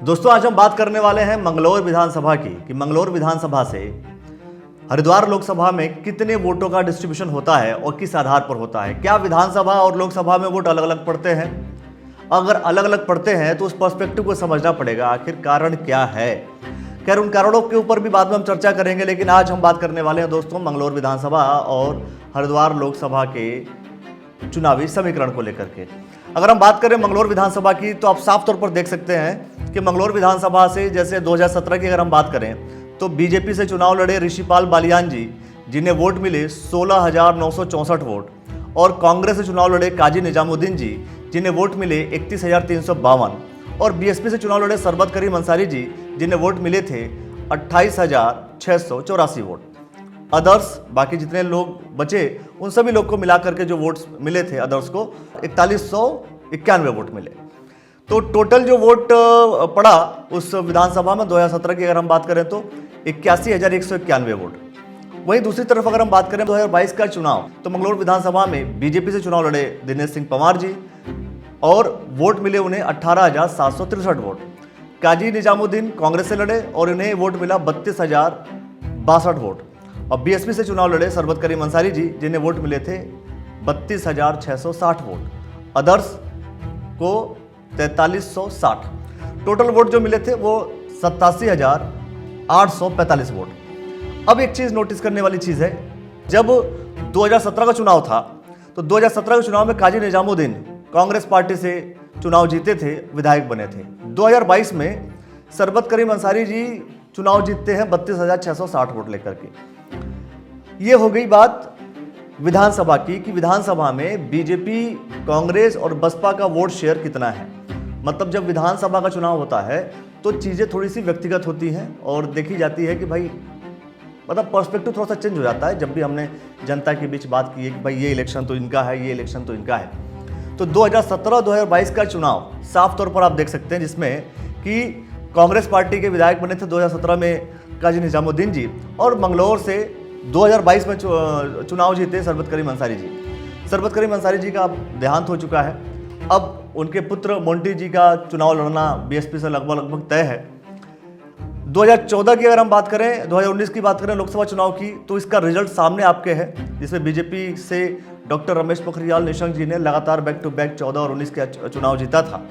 दोस्तों आज हम बात करने वाले हैं मंगलौर विधानसभा की कि मंगलौर विधानसभा से हरिद्वार लोकसभा में कितने वोटों का डिस्ट्रीब्यूशन होता है और किस आधार पर होता है। क्या विधानसभा और लोकसभा में वोट अलग अलग पड़ते हैं? अगर अलग अलग पड़ते हैं तो उस पर्सपेक्टिव को समझना पड़ेगा, आखिर कारण क्या है। खैर उन कारणों के ऊपर भी बाद में हम चर्चा करेंगे, लेकिन आज हम बात करने वाले हैं दोस्तों मंगलौर विधानसभा और हरिद्वार लोकसभा के चुनावी समीकरण को लेकर के। अगर हम बात करें मंगलौर विधानसभा की तो आप साफ तौर पर देख सकते हैं कि मंगलौर विधानसभा से जैसे 2017 की अगर हम बात करें तो बीजेपी से चुनाव लड़े ऋषिपाल बालियान जी, जिन्हें वोट मिले 16,964 वोट, और कांग्रेस से चुनाव लड़े काजी निजामुद्दीन जी, जिन्हें वोट मिले 31,352, और बीएसपी से चुनाव लड़े सरबत करीम अंसारी जी, जिन्हें वोट मिले थे 28,684 वोट। अदर्स बाकी जितने लोग बचे उन सभी लोग को मिलाकर के जो वोट्स मिले थे अदर्स को 4191 वोट मिले। तो टोटल जो वोट पड़ा उस विधानसभा में 2017 की अगर हम बात करें तो 81,191 वोट। वहीं दूसरी तरफ अगर हम बात करें 2022 का चुनाव तो मंगलौर विधानसभा में बीजेपी से चुनाव लड़े दिनेश सिंह पंवार जी और वोट मिले उन्हें 18,763 वोट। काजी निजामुद्दीन कांग्रेस से लड़े और उन्हें वोट मिला 32,062 वोट, और बीएसपी से चुनाव लड़े सरबत करीम अंसारी जी, जिन्हें वोट मिले थे 32,660 वोट। अदर्स को 4360। टोटल वोट जो मिले थे वो 87,845 वोट। अब एक चीज नोटिस करने वाली चीज है, जब 2017 का चुनाव था तो 2017 के चुनाव में काजी निजामुद्दीन कांग्रेस पार्टी से चुनाव जीते थे, विधायक बने थे। 2022 में सरबत करीम अंसारी जी चुनाव जीतते हैं 32,660 वोट लेकर के। ये हो गई बात विधानसभा की कि विधानसभा में बीजेपी, कांग्रेस और बसपा का वोट शेयर कितना है। मतलब जब विधानसभा का चुनाव होता है तो चीज़ें थोड़ी सी व्यक्तिगत होती हैं और देखी जाती है कि भाई मतलब पर्सपेक्टिव थोड़ा सा चेंज हो जाता है। जब भी हमने जनता के बीच बात की है कि भाई ये इलेक्शन तो इनका है, ये इलेक्शन तो इनका है, तो 2017-2022 का चुनाव साफ तौर पर आप देख सकते हैं, जिसमें कि कांग्रेस पार्टी के विधायक बने थे 2017 में काजी निजामुद्दीन जी, और मंगलौर से 2022 में चुनाव जीते सरबत करीम अंसारी जी। सरबत करीम अंसारी जी का देहांत हो चुका है, अब उनके पुत्र मोंटी जी का चुनाव लड़ना बीएसपी से लगभग तय है। 2014 की अगर हम बात करें, 2019 की बात करें लोकसभा चुनाव की, तो इसका रिजल्ट सामने आपके है, जिसमें बीजेपी से डॉक्टर रमेश पोखरियाल निशंक जी ने लगातार बैक टू बैक 14 और 19 का चुनाव जीता था।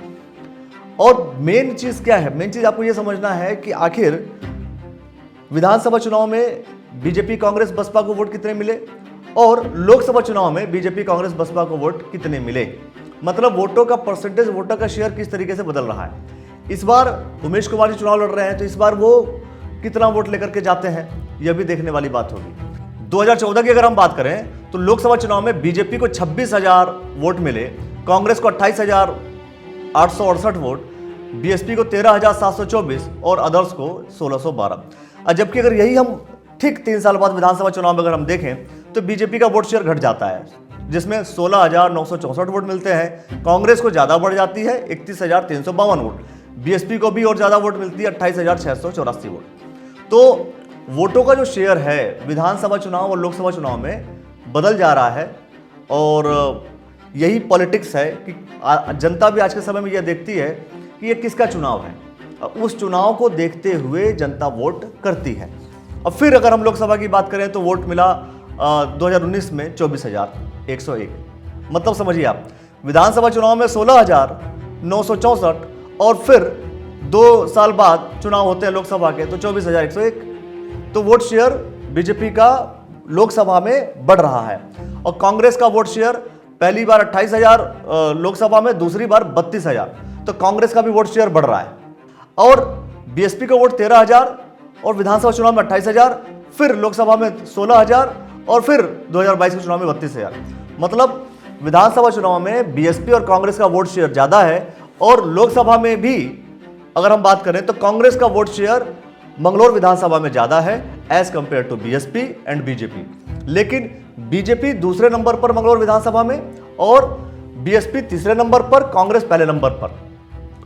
और मेन चीज़ क्या है? मेन चीज़ आपको ये समझना है कि आखिर विधानसभा चुनाव में बीजेपी, कांग्रेस, बसपा को वोट कितने मिले और लोकसभा चुनाव में बीजेपी, कांग्रेस, बसपा को वोट कितने मिले। मतलब वोटों का परसेंटेज, वोटों का शेयर किस तरीके से बदल रहा है। इस बार उमेश कुमार जी चुनाव लड़ रहे हैं तो इस बार वो कितना वोट लेकर के जाते हैं, यह भी देखने वाली बात होगी। 2014 की अगर हम बात करें तो लोकसभा चुनाव में बीजेपी को 26,000 वोट मिले, कांग्रेस को 28,868 वोट, बीएसपी को 13,724 और अदर्स को 1,612। जबकि अगर यही हम ठीक 3 साल बाद विधानसभा चुनाव में अगर हम देखें तो बीजेपी का वोट शेयर घट जाता है, जिसमें 16,964 वोट मिलते हैं, कांग्रेस को ज़्यादा बढ़ जाती है 31,352 वोट, बीएसपी को भी और ज़्यादा वोट मिलती है 28,684 वोट। तो वोटों का जो शेयर है विधानसभा चुनाव और लोकसभा चुनाव में बदल जा रहा है, और यही पॉलिटिक्स है कि जनता भी आज के समय में यह देखती है कि ये किसका चुनाव है, उस चुनाव को देखते हुए जनता वोट करती है। अब फिर अगर हम लोकसभा की बात करें तो वोट मिला 2019 में 24,101। मतलब समझिए आप, विधानसभा चुनाव में 16,964 और फिर 2 साल बाद चुनाव होते हैं लोकसभा के तो 24,101। तो वोट शेयर बीजेपी का लोकसभा में बढ़ रहा है, और कांग्रेस का वोट शेयर पहली बार 28,000 लोकसभा में, दूसरी बार 32,000, तो कांग्रेस का भी वोट शेयर बढ़ रहा है। और बीएसपी का वोट 13,000 और विधानसभा चुनाव में 28,000, फिर लोकसभा में 16,000 और फिर 2022 के चुनाव में 32,000। मतलब विधानसभा चुनाव में बीएसपी और कांग्रेस का वोट शेयर ज्यादा है, और लोकसभा में भी अगर हम बात करें तो कांग्रेस का वोट शेयर मंगलौर विधानसभा में ज्यादा है as compare to BSP and BJP. लेकिन बीजेपी दूसरे नंबर पर मंगलौर विधानसभा में और बीएसपी तीसरे नंबर पर, कांग्रेस पहले नंबर पर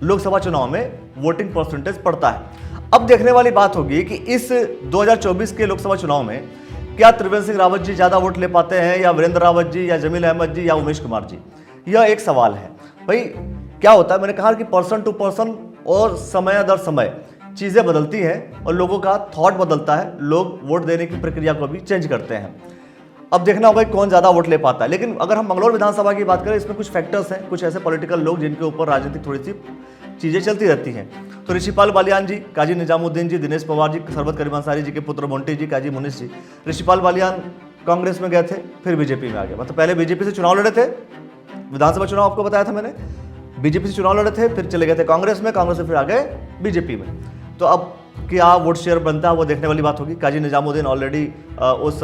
लोकसभा चुनाव में वोटिंग परसेंटेज पड़ता है। अब देखने वाली बात होगी कि इस 2024 के लोकसभा चुनाव में क्या त्रिवेंद्र सिंह रावत जी ज्यादा वोट ले पाते हैं, या वीरेंद्र रावत जी, या जमील अहमद जी, या उमेश कुमार जी। यह एक सवाल है। भाई क्या होता है, मैंने कहा कि पर्सन टू पर्सन और समय दर समय चीज़ें बदलती हैं और लोगों का थॉट बदलता है, लोग वोट देने की प्रक्रिया को भी चेंज करते हैं। अब देखना होगा कि कौन ज़्यादा वोट ले पाता है। लेकिन अगर हम मंगलौर विधानसभा की बात करें, इसमें कुछ फैक्टर्स हैं, कुछ ऐसे पॉलिटिकल लोग जिनके ऊपर राजनीतिक थोड़ी सी चीज़ें चलती रहती हैं। तो ऋषिपाल बालियान जी, काजी निजामुद्दीन जी, दिनेश पवार जी, सरबत करीम अंसारी जी के पुत्र मोंटी जी, काजी मुनीस जी। ऋषिपाल बालियान कांग्रेस में गए थे, फिर बीजेपी में आ गए। मतलब पहले बीजेपी से चुनाव लड़े थे, विधानसभा चुनाव आपको बताया था मैंने, बीजेपी से चुनाव लड़े थे, फिर चले गए थे कांग्रेस में, कांग्रेस से फिर आ गए बीजेपी में। तो अब क्या वोट शेयर बनता है वो देखने वाली बात होगी। काजी निजामुद्दीन ऑलरेडी उस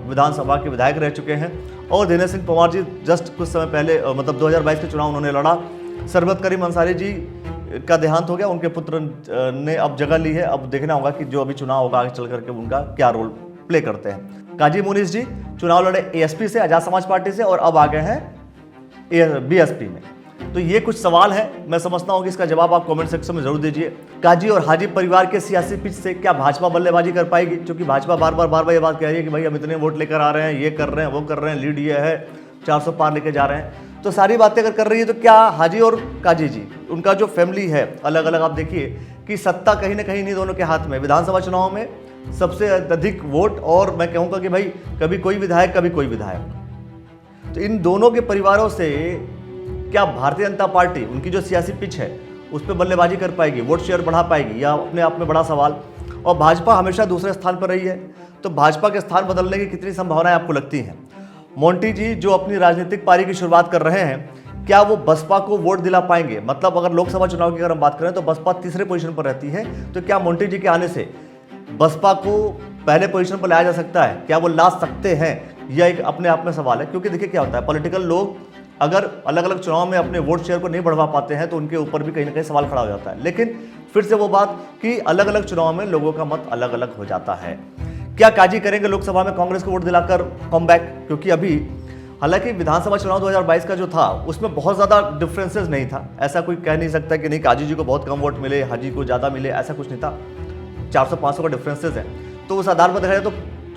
विधानसभा के विधायक रह चुके हैं और दिनेश सिंह पवार जी जस्ट कुछ समय पहले मतलब 2022 के चुनाव उन्होंने लड़ा। सरबत करीम अंसारी जी का देहांत हो गया, उनके पुत्र ने अब जगह ली है। अब देखना होगा कि जो अभी चुनाव होगा आगे चल करके उनका क्या रोल प्ले करते हैं। काजी मुनीस जी चुनाव लड़े एएसपी से, आजाद समाज पार्टी से, और अब आ गए हैं बीएसपी में। तो ये कुछ सवाल है, मैं समझता हूँ कि इसका जवाब आप कमेंट सेक्शन में जरूर दीजिए। काजी और हाजी परिवार के सियासी पिच से क्या भाजपा बल्लेबाजी कर पाएगी? क्योंकि भाजपा बार बार ये बात कह रही है कि भाई हम इतने वोट लेकर आ रहे हैं, ये कर रहे हैं, वो कर रहे हैं, लीड ये है, 400 पार लेके जा रहे हैं। तो सारी बातें अगर कर रही है तो क्या हाजी और काजी जी, उनका जो फैमिली है अलग अलग, आप देखिए कि सत्ता कहीं ना कहीं नहीं दोनों के हाथ में। विधानसभा चुनाव में सबसे अधिक वोट, और मैं कहूँगा कि भाई कभी कोई विधायक कभी कोई विधायक। तो इन दोनों के परिवारों से क्या भारतीय जनता पार्टी, उनकी जो सियासी पिच है उस पर बल्लेबाजी कर पाएगी, वोट शेयर बढ़ा पाएगी, या अपने आप में बड़ा सवाल। और भाजपा हमेशा दूसरे स्थान पर रही है, तो भाजपा के स्थान बदलने की कितनी संभावनाएं आपको लगती हैं? मोंटी जी जो अपनी राजनीतिक पारी की शुरुआत कर रहे हैं, क्या वो बसपा को वोट दिला पाएंगे? मतलब अगर लोकसभा चुनाव की अगर हम बात करें तो बसपा तीसरे पोजीशन पर रहती है, तो क्या मोंटी जी के आने से बसपा को पहले पोजीशन पर लाया जा सकता है? क्या वो ला सकते हैं? यह एक अपने आप में सवाल है। क्योंकि देखिए क्या होता है, पॉलिटिकल लोग अगर अलग अलग चुनाव में अपने वोट शेयर को नहीं बढ़वा पाते हैं तो उनके ऊपर भी कहीं ना कहीं सवाल खड़ा हो जाता है। लेकिन फिर से वो बात कि अलग अलग चुनाव में लोगों का मत अलग अलग हो जाता है। क्या काजी करेंगे लोकसभा में कांग्रेस को वोट दिलाकर कमबैक? क्योंकि अभी हालांकि विधानसभा चुनाव 2022 का जो था उसमें बहुत ज़्यादा डिफरेंसेस नहीं था। ऐसा कोई कह नहीं सकता कि नहीं काजी जी को बहुत कम वोट मिले, हाजी को ज़्यादा मिले, ऐसा कुछ नहीं था। 400-500 का डिफरेंसेस है, तो उस आधार पर देखा जाए तो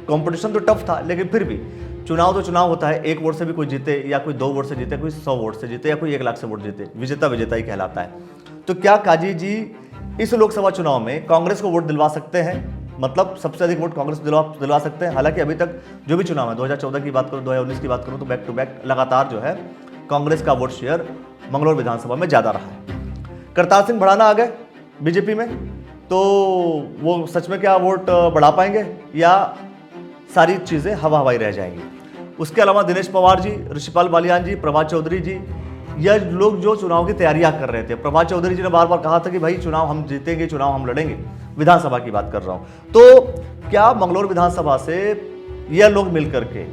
कॉम्पिटिशन तो टफ था। लेकिन फिर भी चुनाव तो चुनाव होता है, 1 वोट से भी कोई जीते, या कोई 2 वोट से जीते, कोई 100 वोट से जीते, या कोई 1 लाख से वोट जीते, विजेता विजेता ही कहलाता है। तो क्या काजी जी इस लोकसभा चुनाव में कांग्रेस को वोट दिलवा सकते हैं? मतलब सबसे अधिक वोट कांग्रेस दिलवा सकते हैं। हालांकि अभी तक जो भी चुनाव है, 2014 की बात करूं, 2019 की बात करूं, तो बैक टू बैक लगातार जो है कांग्रेस का वोट शेयर मंगलौर विधानसभा में ज़्यादा रहा है। करतार सिंह भड़ाना आ गए बीजेपी में, तो वो सच में क्या वोट बढ़ा पाएंगे या सारी चीज़ें हवा हवाई रह जाएंगी? उसके अलावा दिनेश पवार जी, ऋषिपाल बालियान जी, प्रभात चौधरी जी, यह लोग जो चुनाव की तैयारियां कर रहे थे। प्रभात चौधरी जी ने बार बार कहा था कि भाई चुनाव हम जीतेंगे, चुनाव हम लड़ेंगे। विधानसभा की बात कर रहा हूं। तो क्या मंगलौर विधानसभा से यह लोग मिलकर के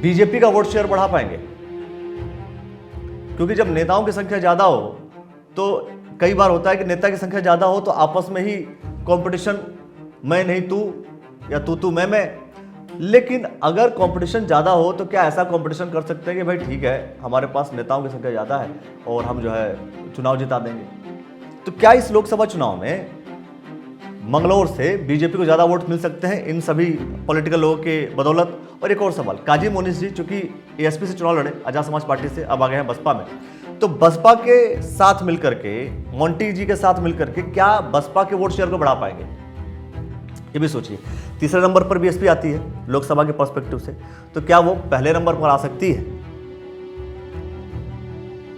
बीजेपी का वोट शेयर बढ़ा पाएंगे? क्योंकि जब नेताओं की संख्या ज्यादा हो तो कई बार होता है कि नेता की संख्या ज्यादा हो तो आपस में ही कंपटीशन, मैं नहीं तू, या तू मैं। लेकिन अगर कंपटीशन ज़्यादा हो तो क्या ऐसा कंपटीशन कर सकते हैं कि भाई ठीक है हमारे पास नेताओं की संख्या ज़्यादा है और हम जो है चुनाव जिता देंगे? तो क्या इस लोकसभा चुनाव में मंगलौर से बीजेपी को ज़्यादा वोट मिल सकते हैं इन सभी पॉलिटिकल लोगों के बदौलत? और एक और सवाल, काजी मुनीस जी चूंकि एएसपी से चुनाव लड़े, आजाद समाज पार्टी से, अब आ गए हैं बसपा में, तो बसपा के साथ मिलकर के, मोंटी जी के साथ मिलकर के क्या बसपा के वोट शेयर को बढ़ा पाएंगे? ये भी सोचिए। तीसरे नंबर पर बीएसपी आती है लोकसभा के पर्सपेक्टिव से, तो क्या वो पहले नंबर पर आ सकती है?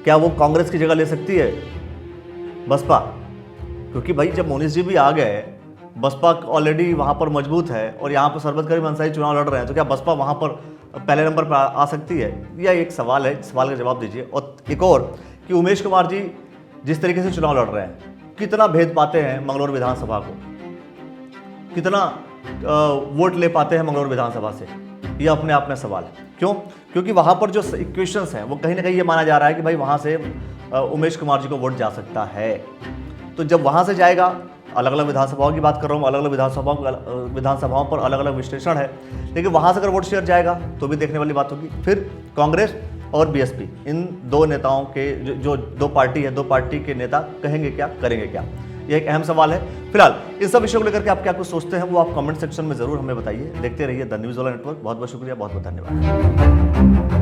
क्या वो कांग्रेस की जगह ले सकती है बसपा? क्योंकि भाई जब मोनीस जी भी आ गए, बसपा ऑलरेडी वहां पर मजबूत है और यहाँ पर सरबत करीम अंसारी चुनाव लड़ रहे हैं, तो क्या बसपा वहां पर पहले नंबर पर आ सकती है? यह एक सवाल है, सवाल का जवाब दीजिए। और एक और कि उमेश कुमार जी जिस तरीके से चुनाव लड़ रहे हैं, कितना भेद पाते हैं मंगलौर विधानसभा को, कितना वोट ले पाते हैं मंगलौर विधानसभा से, यह अपने आप में सवाल है। क्यों? क्योंकि वहां पर जो इक्वेशंस हैं वो कहीं ना कहीं ये माना जा रहा है कि भाई वहां से उमेश कुमार जी को वोट जा सकता है। तो जब वहां से जाएगा, अलग अलग विधानसभाओं की बात कर रहा हूँ, अलग अलग विधानसभाओं पर अलग अलग विश्लेषण है, लेकिन वहां से अगर वोट शेयर जाएगा तो भी देखने वाली बात होगी। फिर कांग्रेस और बीएसपी, इन दो नेताओं के जो दो पार्टी है, दो पार्टी के नेता कहेंगे क्या, करेंगे क्या, यह एक अहम सवाल है। फिलहाल इस सब विषयों को लेकर के आप क्या कुछ सोचते हैं वो आप कमेंट सेक्शन में जरूर हमें बताइए। देखते रहिए द न्यूज़ वाला नेटवर्क। बहुत बहुत शुक्रिया, बहुत बहुत धन्यवाद।